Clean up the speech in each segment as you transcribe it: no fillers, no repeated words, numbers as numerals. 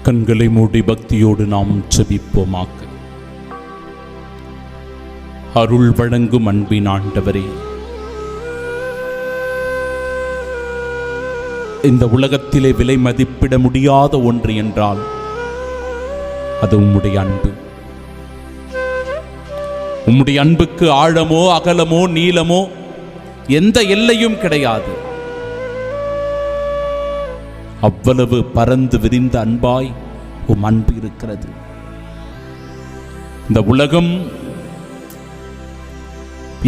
கண்களை மூடி பக்தியோடு நாம் ஜெபிப்போமாக. அருள் வழங்கும் அன்பின் ஆண்டவரே, இந்த உலகத்திலே விலை மதிப்பிட முடியாத ஒன்று என்றால் அது உம்முடைய அன்பு. உம்முடைய அன்புக்கு ஆழமோ அகலமோ நீளமோ எந்த எல்லையும் கிடையாது. அவ்வளவு பரந்து விரிந்த அன்பாய் உம் அன்பு இருக்கிறது. இந்த உலகம்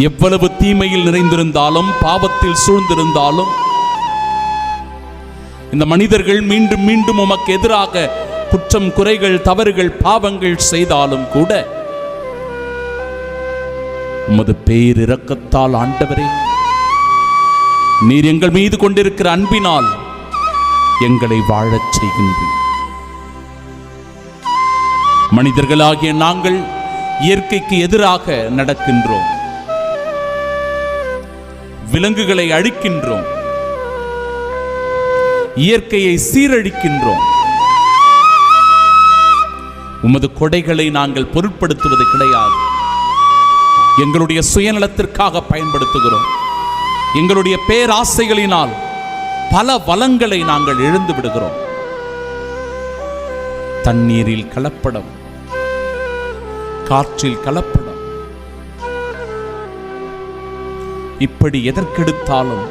எவ்வளவு தீமையில் நிறைந்திருந்தாலும், பாவத்தில் சூழ்ந்திருந்தாலும், இந்த மனிதர்கள் மீண்டும் மீண்டும் உமக்கு எதிராக குற்றம் குறைகள் தவறுகள் பாவங்கள் செய்தாலும் கூட உமது பேரிரக்கத்தால் ஆண்டவரே, நீர் எங்கள் மீது கொண்டிருக்கிற அன்பினால் எங்களை வாழச் செய்கின்றீர். மனிதர்களாகிய நாங்கள் இயற்கைக்கு எதிராக நடக்கின்றோம், விலங்குகளை அழிக்கின்றோம், இயற்கையை சீரழிக்கின்றோம். உமது கொடைகளை நாங்கள் பொருட்படுத்துவது கிடையாது. எங்களுடைய சுயநலத்திற்காக பயன்படுத்துகிறோம். எங்களுடைய பேராசைகளினால் பல வளங்களை நாங்கள் இழந்து விடுகிறோம். தண்ணீரில் கலப்படம், காற்றில் கலப்படம், இப்படி எதற்கெடுத்தாலும்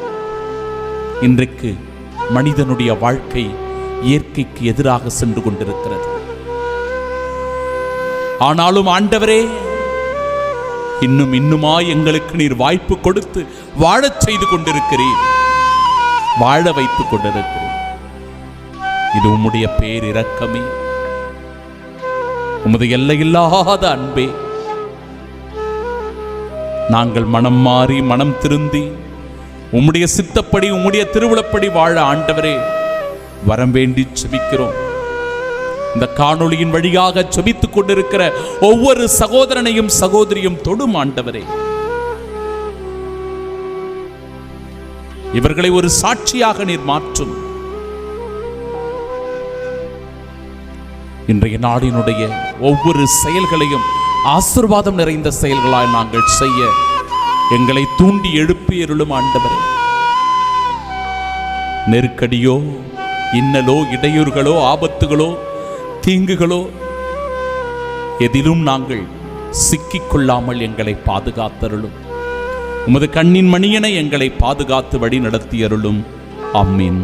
இன்றைக்கு மனிதனுடைய வாழ்க்கை இயற்கைக்கு எதிராக சென்று கொண்டிருக்கிறது. ஆனாலும் ஆண்டவரே, இன்னுமாய் எங்களுக்கு நீர் வாய்ப்பு கொடுத்து வாழச் செய்து கொண்டிருக்கிறீர், வாழ வைத்துக் கொண்டிருக்கிறீர். இது உம்முடைய பேரிரக்கமே, உமது எல்லையில்லாத அன்பே. நாங்கள் மனம் மாறி மனம் திருந்தி உம்முடைய சித்தப்படி உம்முடைய திருவுளப்படி வாழ ஆண்டவரே வரம் வேண்டி செபிக்கிறோம். இந்த காணொளியின் வழியாக செபித்துக் கொண்டிருக்கிற ஒவ்வொரு சகோதரனையும் சகோதரியும் தொடும் ஆண்டவரே. இவர்களை ஒரு சாட்சியாக நீர் மாற்றும். இன்றைய நாடினுடைய ஒவ்வொரு செயல்களையும் ஆசீர்வாதம் நிறைந்த செயல்களாய் நாங்கள் செய்ய எங்களை தூண்டி எழுப்பி அருளும் ஆண்டவரே. நெருக்கடியோ இன்னலோ இடையூறுகளோ ஆபத்துகளோ தீங்குகளோ எதிலும் நாங்கள் சிக்கிக்கொள்ளாமல் எங்களை பாதுகாத்தருளும். உமது கண்ணின் மணியனை எங்களை பாதுகாத்து வழி நடத்தி அருளும். ஆமீன்.